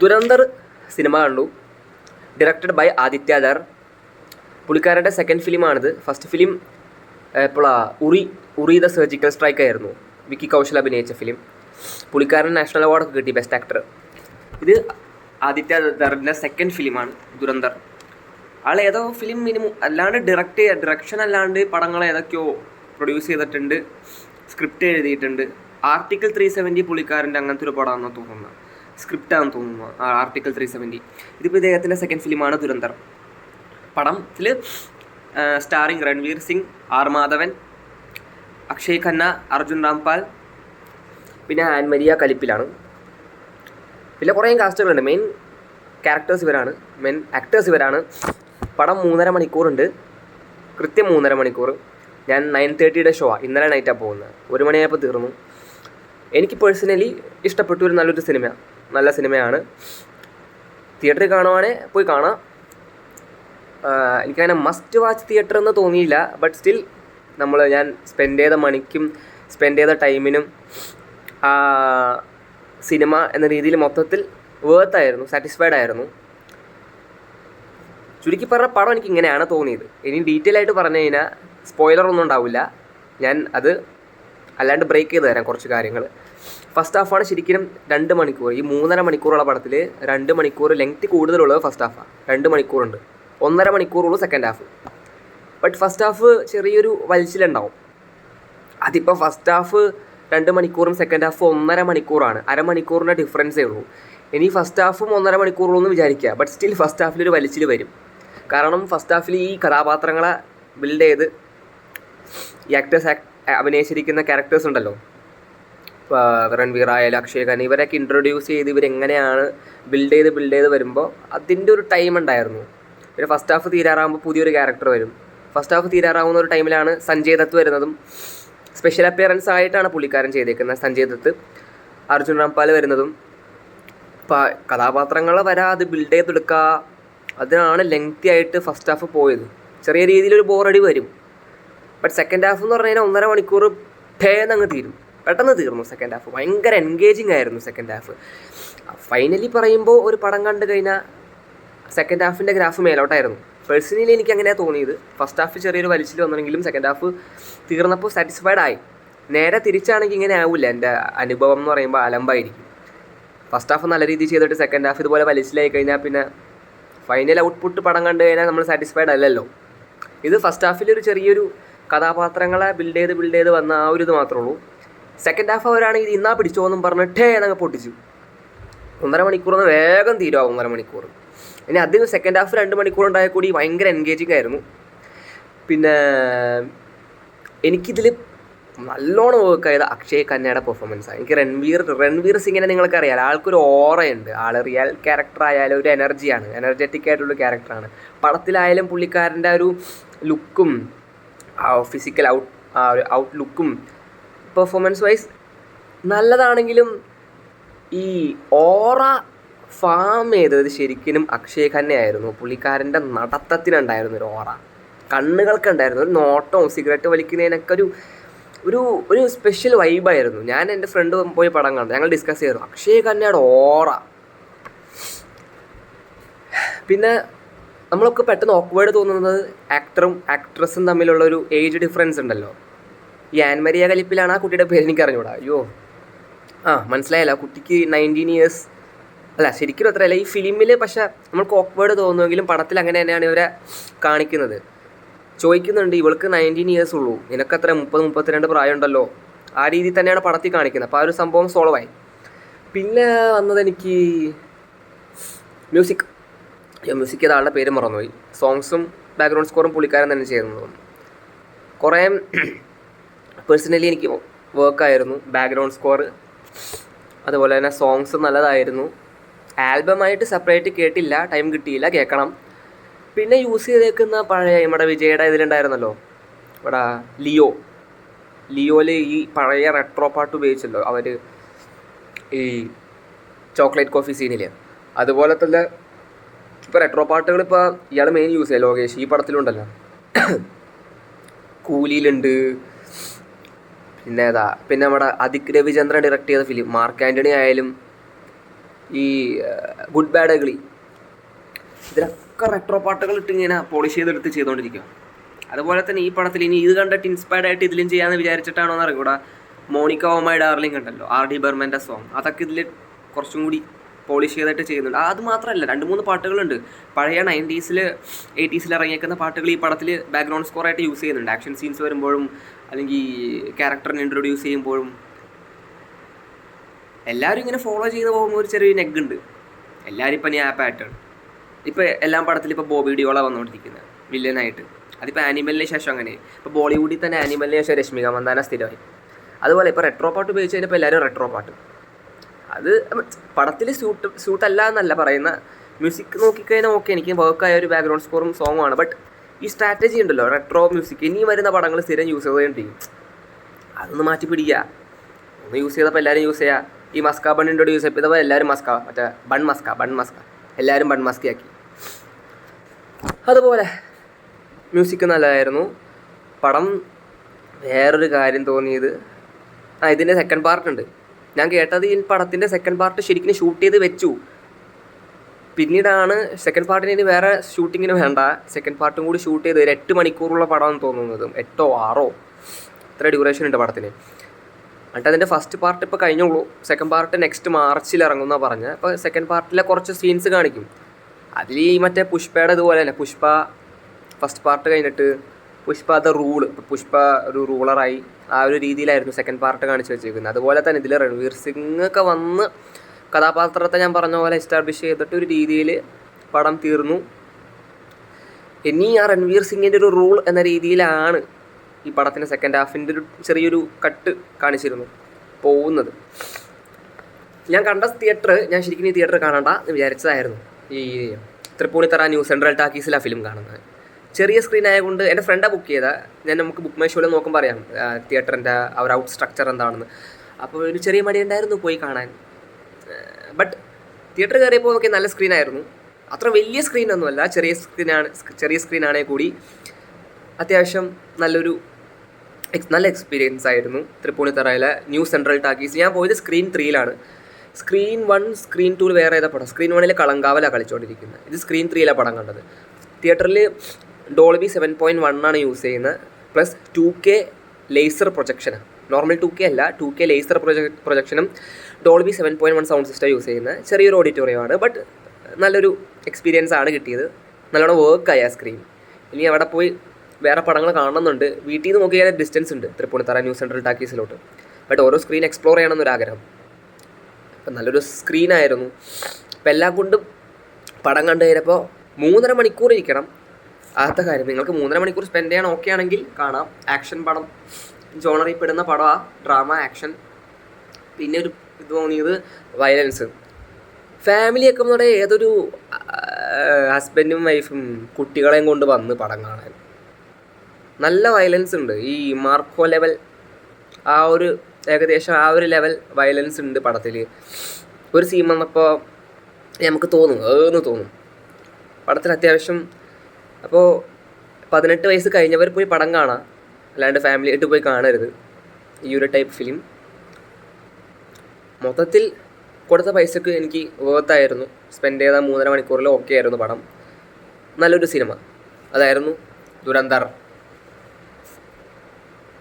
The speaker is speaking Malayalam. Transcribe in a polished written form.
ദുരന്തർ സിനിമ കണ്ടു. Directed by Aditya Dhar. പുള്ളിക്കാരൻ്റെ സെക്കൻഡ് ഫിലിമാണിത്. First film Uri the surgical strike ആയിരുന്നു, വിക്കി കൗശൽ അഭിനയിച്ച ഫിലിം. പുള്ളിക്കാരൻ നാഷണൽ അവാർഡൊക്കെ കിട്ടി, ബെസ്റ്റ് ആക്ടർ. ഇത് ആദിത്യധറിൻ്റെ സെക്കൻഡ് ഫിലിമാണ് ദുരന്തർ. ആൾ ഏതോ ഫിലിം മിനിമം അല്ലാണ്ട് ഡയറക്ഷൻ അല്ലാണ്ട് പടങ്ങൾ ഏതൊക്കെയോ പ്രൊഡ്യൂസ് ചെയ്തിട്ടുണ്ട്, സ്ക്രിപ്റ്റ് എഴുതിയിട്ടുണ്ട്. ആർട്ടിക്കിൾ 370 പുള്ളിക്കാരൻ്റെ അങ്ങനത്തെ ഒരു പടമാണെന്ന് തോന്നുന്നത്, സ്ക്രിപ്റ്റാണെന്ന് തോന്നുന്നു ആർട്ടിക്കിൾ 370. ഇതിപ്പോൾ ഇദ്ദേഹത്തിൻ്റെ സെക്കൻഡ് ഫിലിമാണ് ദുരന്തർ. പടത്തിൽ സ്റ്റാറിങ് രൺവീർ സിംഗ്, ആർ മാധവൻ, അക്ഷയ് ഖന്ന, അർജുൻ രാംപാൽ, പിന്നെ ആൻമരിയ കലിപ്പിലാണ്. പിന്നെ കുറേ കാസ്റ്റുകളുണ്ട്. മെയിൻ ആക്ടേഴ്സ് ഇവരാണ്. പടം 3.5 മണിക്കൂറുണ്ട്, കൃത്യം 3.5 മണിക്കൂർ. ഞാൻ 9:30 ഷോ ഇന്നലെ നൈറ്റാണ് പോകുന്നത്. 1 മണിയായപ്പോൾ തീർന്നു. എനിക്ക് പേഴ്സണലി ഇഷ്ടപ്പെട്ടു. ഒരു നല്ല സിനിമയാണ്. തിയേറ്ററിൽ കാണുവാണെങ്കിൽ പോയി കാണാം. എനിക്കങ്ങനെ മസ്റ്റ് വാച്ച് തിയേറ്റർ എന്ന് തോന്നിയില്ല. ബട്ട് സ്റ്റിൽ ഞാൻ സ്പെൻഡ് ചെയ്ത ടൈമിനും സിനിമ എന്ന രീതിയിൽ മൊത്തത്തിൽ വേർത്തായിരുന്നു, സാറ്റിസ്ഫൈഡ് ആയിരുന്നു. ചുരുക്കി പറഞ്ഞ പടം എനിക്ക് ഇങ്ങനെയാണ് തോന്നിയത്. ഇനി ഡീറ്റെയിൽ ആയിട്ട് പറഞ്ഞു കഴിഞ്ഞാൽ സ്പോയിലറൊന്നും ഉണ്ടാവില്ല. ഞാൻ അത് അല്ലാണ്ട് ബ്രേക്ക് ചെയ്ത് തരാം കുറച്ച് കാര്യങ്ങൾ. ഫസ്റ്റ് ഹാഫാണ് ശരിക്കും 2 മണിക്കൂർ. ഈ 3.5 മണിക്കൂറുള്ള പടത്തിൽ 2 മണിക്കൂർ ലെങ്ത് കൂടുതലുള്ളത് ഫസ്റ്റ് ഹാഫാണ്. 2 മണിക്കൂറുണ്ട്. 1.5 മണിക്കൂറുള്ളൂ second half. But first half ചെറിയൊരു വലിച്ചിലുണ്ടാവും. അതിപ്പോൾ ഫസ്റ്റ് ഹാഫ് 2 മണിക്കൂറും സെക്കൻഡ് ഹാഫ് 1.5 മണിക്കൂറാണ്. അരമണിക്കൂറിൻ്റെ ഡിഫറൻസേ ഉള്ളൂ. ഇനി ഫസ്റ്റ് ഹാഫും 1.5 മണിക്കൂറുള്ളൂ എന്ന് വിചാരിക്കുക. ബട്ട് സ്റ്റിൽ ഫസ്റ്റ് ഹാഫിലൊരു വലിച്ചിൽ വരും. കാരണം ഫസ്റ്റ് ഹാഫിൽ ഈ കഥാപാത്രങ്ങളെ ബിൽഡ് ചെയ്ത് ഈ അഭിനയിച്ചിരിക്കുന്ന ക്യാരക്ടേഴ്സ് ഉണ്ടല്ലോ, രൺവീർ ആയാലും അക്ഷയ് ഖന്ന, ഇവരൊക്കെ ഇൻട്രൊഡ്യൂസ് ചെയ്ത് ഇവരെങ്ങനെയാണ് ബിൽഡ് ചെയ്ത് വരുമ്പോൾ അതിൻ്റെ ഒരു ടൈം ഉണ്ടായിരുന്നു. പിന്നെ ഫസ്റ്റ് ഹാഫ് തീരാറാകുമ്പോൾ പുതിയൊരു ക്യാരക്ടർ വരും. ഫസ്റ്റ് ഹാഫ് തീരാറാവുന്ന ഒരു ടൈമിലാണ് സഞ്ജയ് ദത്ത് വരുന്നതും. സ്പെഷ്യൽ അപ്പിയറൻസ് ആയിട്ടാണ് പുള്ളിക്കാരൻ ചെയ്തേക്കുന്നത്, സഞ്ജയ് ദത്ത്. അർജുൻ രാംപാൽ വരുന്നതും. കഥാപാത്രങ്ങളെ അത് ബിൽഡ് ചെയ്തെടുക്കുക, അതിനാണ് ലെങ്തി ആയിട്ട് ഫസ്റ്റ് ഹാഫ് പോയത്. ചെറിയ രീതിയിലൊരു ബോറടി വരും. ബട്ട് സെക്കൻഡ് ഹാഫ് എന്ന് പറഞ്ഞു കഴിഞ്ഞാൽ 1.5 മണിക്കൂർ പെട്ടെന്ന് തീർന്നു. സെക്കൻഡ് ഹാഫ് ഭയങ്കര എൻഗേജിങ് ആയിരുന്നു. സെക്കൻഡ് ഹാഫ് ഫൈനലി പറയുമ്പോൾ ഒരു പടം കണ്ടു കഴിഞ്ഞാൽ സെക്കൻഡ് ഹാഫിൻ്റെ ഗ്രാഫ് മേലോട്ടായിരുന്നു. പേഴ്സണലി എനിക്ക് അങ്ങനെയാണ് തോന്നിയത്. ഫസ്റ്റ് ഹാഫ് ചെറിയൊരു വലിച്ചിൽ വന്നെങ്കിലും സെക്കൻഡ് ഹാഫ് തീർന്നപ്പോൾ സാറ്റിസ്ഫൈഡ് ആയി. നേരെ തിരിച്ചാണെങ്കിൽ ഇങ്ങനെ ആവില്ല. എൻ്റെ അനുഭവം എന്ന് പറയുമ്പോൾ അലമ്പായിരിക്കും. ഫസ്റ്റ് ഹാഫ് നല്ല രീതിയിൽ ചെയ്തിട്ട് സെക്കൻഡ് ഹാഫ് ഇതുപോലെ വലിച്ചിലായി കഴിഞ്ഞാൽ പിന്നെ ഫൈനൽ ഔട്ട്പുട്ട് പടം കണ്ടു കഴിഞ്ഞാൽ നമ്മൾ സാറ്റിസ്ഫൈഡ് അല്ലല്ലോ. ഇത് ഫസ്റ്റ് ഹാഫിലൊരു ചെറിയൊരു കഥാപാത്രങ്ങളെ ബിൽഡ് ചെയ്ത് വന്ന ആ ഒരു ഇത് മാത്രമേ ഉള്ളൂ. സെക്കൻഡ് ഹാഫ് അവരാണെങ്കിൽ ഇന്നാ പിടിച്ചോന്നും പറഞ്ഞിട്ടേ എന്നങ്ങ് പൊട്ടിച്ചു. 1.5 മണിക്കൂർ വേഗം തീരുക. 1.5 മണിക്കൂർ. ഇനി അത് സെക്കൻഡ് ഹാഫ് 2 മണിക്കൂർ ഉണ്ടായാൽ കൂടി ഭയങ്കര എൻഗേജിങ് ആയിരുന്നു. പിന്നെ എനിക്കിതിൽ നല്ലോണം വർക്കായത് അക്ഷയ് ഖന്നയുടെ പെർഫോമൻസാണ്. എനിക്ക് രൺവീർ സിംഗിനെ നിങ്ങൾക്കറിയാം, ആൾക്കൊരു ഓറയുണ്ട്. ആൾ റിയൽ ക്യാരക്ടർ ആയാലും ഒരു എനർജറ്റിക് ആയിട്ടുള്ള ക്യാരക്ടറാണ്. പടത്തിലായാലും പുള്ളിക്കാരൻ്റെ ഒരു ലുക്കും ഫിസിക്കൽ ഔട്ട് ലുക്കും പെർഫോമൻസ് വൈസ് നല്ലതാണെങ്കിലും ഈ ഓറ ഫാം ചെയ്തത് ശരിക്കും അക്ഷയ് ഖന്നയായിരുന്നു. പുള്ളിക്കാരൻ്റെ നടത്തത്തിനുണ്ടായിരുന്നു ഒരു ഓറ, കണ്ണുകൾക്കുണ്ടായിരുന്നു ഒരു നോട്ടവും സിഗരറ്റ് വലിക്കുന്നതിനൊക്കെ ഒരു സ്പെഷ്യൽ വൈബായിരുന്നു. ഞാൻ എൻ്റെ ഫ്രണ്ട് പോയി പടം കണ്ടു, ഞങ്ങൾ ഡിസ്കസ് ചെയ്തു അക്ഷയ് ഖന്നയുടെ ഓറ. പിന്നെ നമ്മളൊക്കെ പെട്ടെന്ന് ഓക്വേർഡ് തോന്നുന്നത് ആക്ടറും ആക്ട്രസും തമ്മിലുള്ളൊരു ഏജ് ഡിഫറൻസ് ഉണ്ടല്ലോ. ഈ ആൻമരിയ കലിപ്പിലാണ് ആ കുട്ടിയുടെ പേര് എനിക്ക് അറിഞ്ഞൂടാ. മനസ്സിലായല്ലോ. ആ കുട്ടിക്ക് 19 ഇയേഴ്സ് അല്ല, ശരിക്കും അത്രയല്ല ഈ ഫിലിമിൽ. പക്ഷേ നമ്മൾക്ക് ഓക്വേർഡ് തോന്നുമെങ്കിലും പടത്തിൽ അങ്ങനെ തന്നെയാണ് ഇവരെ കാണിക്കുന്നത്. ചോദിക്കുന്നുണ്ട്, ഇവൾക്ക് 19 ഇയേഴ്സ് ഉള്ളൂ, നിനക്കത്ര 30-32 പ്രായമുണ്ടല്ലോ. ആ രീതിയിൽ തന്നെയാണ് പടത്തിൽ കാണിക്കുന്നത്. അപ്പോൾ ആ ഒരു സംഭവം സോൾവായി. പിന്നെ വന്നത് എനിക്ക് മ്യൂസിക് ചെയ്ത ആളുടെ പേര് മറന്നുപോയി. സോങ്സും ബാക്ക്ഗ്രൗണ്ട് സ്കോറും പുള്ളിക്കാരൻ തന്നെ ചെയ്യുന്നത്. കുറേ പേഴ്സണലി എനിക്ക് വർക്കായിരുന്നു ബാക്ക്ഗ്രൗണ്ട് സ്കോർ. അതുപോലെ തന്നെ സോങ്സ് നല്ലതായിരുന്നു. ആൽബമായിട്ട് സെപ്പറേറ്റ് കേട്ടില്ല, ടൈം കിട്ടിയില്ല, കേൾക്കണം. പിന്നെ യൂസ് ചെയ്തേക്കുന്ന പഴയ നമ്മുടെ വിജയുടെ ഇതിലുണ്ടായിരുന്നല്ലോ, ഇവിടെ ലിയോയിൽ ഈ പഴയ റെട്രോ പാട്ട് ഉപയോഗിച്ചല്ലോ അവർ ഈ ചോക്ലേറ്റ് കോഫി സീനിൽ. അതുപോലെ തന്നെ ഇപ്പോൾ റെട്രോ പാട്ടുകൾ ഇപ്പോൾ ഇയാൾ മെയിൻ യൂസ് ചെയ്യുക ലോകേഷ് ഈ പടത്തിലുണ്ടല്ലോ. കൂലിയിലുണ്ട്. പിന്നെ നമ്മുടെ അതിക് രവിചന്ദ്രൻ ഡയറക്റ്റ് ചെയ്ത ഫിലിം മാർക്ക് ആൻ്റണി ആയാലും ഈ ഗുഡ് ബാഡ് അഗ്ലി, ഇതിലൊക്കെ റെട്രോ പാട്ടുകൾ ഇട്ട് ഇങ്ങനെ പോളിഷ് ചെയ്തെടുത്ത് ചെയ്തുകൊണ്ടിരിക്കുക. അതുപോലെ തന്നെ ഈ പടത്തിൽ ഇനി ഇത് കണ്ടിട്ട് ഇൻസ്പയർഡ് ആയിട്ട് ഇതിലും ചെയ്യാമെന്ന് വിചാരിച്ചിട്ടാണോ എന്ന് അറിയൂടാ, മോണിക്ക ഓ മൈ ഡാർലിംഗ് ഉണ്ടല്ലോ, RD ബർമൻ്റെ സോങ്, അതൊക്കെ ഇതിൽ കുറച്ചും കൂടി പോളിഷ് ചെയ്തിട്ട് ചെയ്യുന്നുണ്ട്. അത് മാത്രമല്ല 2-3 പാട്ടുകളുണ്ട് പഴയ 90s 80s ഇറങ്ങിയേക്കുന്ന പാട്ടുകൾ ഈ പടത്തിൽ ബാക്ക്ഗ്രൗണ്ട് സ്കോറായിട്ട് യൂസ് ചെയ്യുന്നുണ്ട്. ആക്ഷൻ സീൻസ് വരുമ്പോഴും അല്ലെങ്കിൽ ക്യാരക്ടറിനെ ഇൻട്രൊഡ്യൂസ് ചെയ്യുമ്പോഴും എല്ലാവരും ഇങ്ങനെ ഫോളോ ചെയ്ത് പോകുമ്പോൾ ഒരു ചെറിയ നെഗുണ്ട്. എല്ലാവരും ഇപ്പം ഞാൻ ആ പാറ്റേൺ ഇപ്പോൾ എല്ലാ പടത്തിലും ഇപ്പോൾ ബോബി ഡിയോള വന്നുകൊണ്ടിരിക്കുന്നത് വില്ലനായിട്ട്. അതിപ്പോൾ ആനിമലിന് ശേഷം അങ്ങനെ. ഇപ്പോൾ ബോളിവുഡിൽ തന്നെ ആനിമലിന് ശേഷം രശ്മിക മന്ദാന സ്ഥിരമായി. അതുപോലെ ഇപ്പോൾ റെട്രോ പാട്ട് ഉപയോഗിച്ച് കഴിഞ്ഞപ്പോൾ എല്ലാവരും റെട്രോ പാട്ട്. അത് പടത്തിൽ സ്യൂട്ടല്ല എന്നല്ല പറയുന്ന, മ്യൂസിക് നോക്കിക്കഴിഞ്ഞാൽ ഓക്കെ, എനിക്ക് വർക്കായ ഒരു ബാക്ക്ഗ്രൗണ്ട് സ്കോറും സോങ്ങുമാണ്. ബട്ട് ഈ സ്ട്രാറ്റജി ഉണ്ടല്ലോ, റെട്രോ മ്യൂസിക് ഇനി വരുന്ന പടങ്ങൾ സ്ഥിരം യൂസ് ചെയ്തുകൊണ്ടിരിക്കും. അതൊന്ന് മാറ്റി പിടിക്കുക. ഒന്ന് യൂസ് ചെയ്തപ്പോൾ എല്ലാവരും യൂസ് ചെയ്യുക. ഈ മസ്ക ബൺ ഇൻട്രൊഡ്യൂസ് ചെയ്തപ്പോൾ എല്ലാവരും മറ്റേ ബൺ മസ്ക എല്ലാവരും ബൺ മസ്കയാക്കി. അതുപോലെ മ്യൂസിക് നല്ലതായിരുന്നു. പടം വേറൊരു കാര്യം തോന്നിയത്, ഇതിൻ്റെ സെക്കൻഡ് പാർട്ടുണ്ട്. ഞാൻ കേട്ടത് ഈ പടത്തിൻ്റെ സെക്കൻഡ് പാർട്ട് ശരിക്കും ഷൂട്ട് ചെയ്ത് വെച്ചു. പിന്നീടാണ് സെക്കൻഡ് പാർട്ടിന് ഇനി വേറെ ഷൂട്ടിങ്ങിന് വേണ്ട, സെക്കൻഡ് പാർട്ടും കൂടി ഷൂട്ട് ചെയ്ത് ഒരു 8 മണിക്കൂറുള്ള പടമെന്ന് തോന്നുന്നത്, 8 or 6 ഇത്ര ഡ്യൂറേഷൻ ഉണ്ട് പടത്തിന്. എന്നിട്ട് അതിൻ്റെ ഫസ്റ്റ് പാർട്ട് ഇപ്പോൾ കഴിഞ്ഞുള്ളൂ. സെക്കൻഡ് പാർട്ട് നെക്സ്റ്റ് മാർച്ചിൽ ഇറങ്ങുമെന്നാണ് പറഞ്ഞത്. അപ്പോൾ സെക്കൻഡ് പാർട്ടിലെ കുറച്ച് സീൻസ് കാണിക്കും. അതിൽ ഈ മറ്റേ പുഷ്പയുടെ ഇതുപോലെ തന്നെ, പുഷ്പ ഫസ്റ്റ് പാർട്ട് കഴിഞ്ഞിട്ട് പുഷ്പ പുഷ്പ ഒരു റൂളറായി ആ ഒരു രീതിയിലായിരുന്നു സെക്കൻഡ് പാർട്ട് കാണിച്ചു വെച്ചിരിക്കുന്നത്. അതുപോലെ തന്നെ ഇതിൽ രൺവീർ സിംഗ് ഒക്കെ വന്ന് കഥാപാത്രത്തെ ഞാൻ പറഞ്ഞ പോലെ എസ്റ്റാബ്ലിഷ് ചെയ്തിട്ട് ഒരു രീതിയിൽ പടം തീർന്നു. ഇനി ആ രൺവീർ സിംഗിൻ്റെ ഒരു റൂൾ എന്ന രീതിയിലാണ് ഈ പടത്തിൻ്റെ സെക്കൻഡ് ഹാഫിൻ്റെ ഒരു ചെറിയൊരു കട്ട് കാണിച്ചിരുന്നു പോകുന്നത്. ഞാൻ കണ്ട തിയേറ്റർ, ഞാൻ ശരിക്കും ഈ തിയേറ്റർ കാണണ്ട എന്ന് വിചാരിച്ചതായിരുന്നു. ഈ തൃപ്പൂണിത്തറ ന്യൂ സെൻട്രൽ ടാക്കീസിലാണ് ഫിലിം കാണുന്നത്. ചെറിയ സ്ക്രീൻ ആയതുകൊണ്ട് എൻ്റെ ഫ്രണ്ടാണ് ബുക്ക് ചെയ്തത്. നമുക്ക് ബുക്ക് മൈ ഷോയിൽ നോക്കുമ്പോൾ അറിയാം തിയേറ്ററിൻ്റെ ആ ഒരു ഔട്ട് സ്ട്രക്ചർ എന്താണെന്ന്. അപ്പോൾ ഒരു ചെറിയ മടിയുണ്ടായിരുന്നു പോയി കാണാൻ. ബട്ട് തിയേറ്റർ കയറിയപ്പോൾ നോക്കി നല്ല സ്ക്രീനായിരുന്നു. അത്ര വലിയ സ്ക്രീനൊന്നുമല്ല, ചെറിയ സ്ക്രീനാണെങ്കിൽ കൂടി അത്യാവശ്യം നല്ല എക്സ്പീരിയൻസ് ആയിരുന്നു. തൃപ്പൂണിത്തറയിലെ ന്യൂ സെൻട്രൽ ടാക്കീസ് ഞാൻ പോയത് സ്ക്രീൻ 3-ലാണ്. സ്ക്രീൻ 1, സ്ക്രീൻ 2 വേറെ ഏതാ പടം? സ്ക്രീൻ 1 കളങ്കാവലാണ് കളിച്ചുകൊണ്ടിരിക്കുന്നത്. ഇത് സ്ക്രീൻ 3-ലാണ് പടം കണ്ടത്. തിയേറ്ററിൽ ഡോൾബി 7.1 ആണ് യൂസ് ചെയ്യുന്നത്. Plus 2K laser പ്രൊജക്ഷനാണ്. Normal 2K അല്ല, 2K ലേസർ പ്രൊജക്ഷനും ഡോൾബി 7.1 സൗണ്ട് സിസ്റ്റം യൂസ് ചെയ്യുന്നത്. ചെറിയൊരു ഓഡിറ്റോറിയമാണ്. ബട്ട് നല്ലൊരു എക്സ്പീരിയൻസ് ആണ് കിട്ടിയത്. നല്ലോണം വർക്കായി ആ സ്ക്രീൻ. ഇനി അവിടെ പോയി വേറെ പടങ്ങൾ കാണുന്നുണ്ട്. വീട്ടിൽ നിന്ന് നോക്കിയാൽ ഡിസ്റ്റൻസ് ഉണ്ട് തൃപ്പൂണിത്തറ ന്യൂ സെൻട്രൽ ടാക്കീസിലോട്ട്. ബട്ട് ഓരോ സ്ക്രീൻ എക്സ്പ്ലോർ ചെയ്യണമെന്നൊരാഗ്രഹം. അപ്പം നല്ലൊരു സ്ക്രീനായിരുന്നു. അപ്പം എല്ലാം കൊണ്ടും പടം കണ്ടു കഴിഞ്ഞപ്പോൾ 3.5 മണിക്കൂർ ഇരിക്കണം. ആദ്യത്തെ കാര്യം, നിങ്ങൾക്ക് 3.5 മണിക്കൂർ സ്പെൻഡ് ചെയ്യാൻ ഓക്കെ ആണെങ്കിൽ കാണാം. ആക്ഷൻ പടം, ജോണറിൽ പെടുന്ന പടമാണ്, ഡ്രാമ ആക്ഷൻ. പിന്നെ ഒരു ഇത് തോന്നിയത് വയലൻസ്. ഫാമിലിയൊക്കെ എന്ന് പറയുക ഏതൊരു ഹസ്ബൻഡും വൈഫും കുട്ടികളെയും കൊണ്ട് വന്ന് പടം കാണാൻ. നല്ല വയലൻസ് ഉണ്ട്. ഈ മാർക്കോ ലെവൽ, ഏകദേശം ആ ഒരു ലെവൽ വയലൻസ് ഉണ്ട് പടത്തിൽ. ഒരു സീൻ വന്നപ്പോൾ നമുക്ക് തോന്നും പടത്തിൽ അത്യാവശ്യം. അപ്പോൾ 18 വയസ്സ് കഴിഞ്ഞവർ പോയി പടം കാണാം, അല്ലാണ്ട് ഫാമിലി ആയിട്ട് പോയി കാണരുത് ഈ ഒരു ടൈപ്പ് ഫിലിം. മൊത്തത്തിൽ കൊടുത്ത പൈസക്ക് എനിക്ക് വേർത്തായിരുന്നു. സ്പെൻഡ് ചെയ്ത 3.5 മണിക്കൂറിൽ ഓക്കെ ആയിരുന്നു പടം. നല്ലൊരു സിനിമ. അതായിരുന്നു ദുരന്തർ.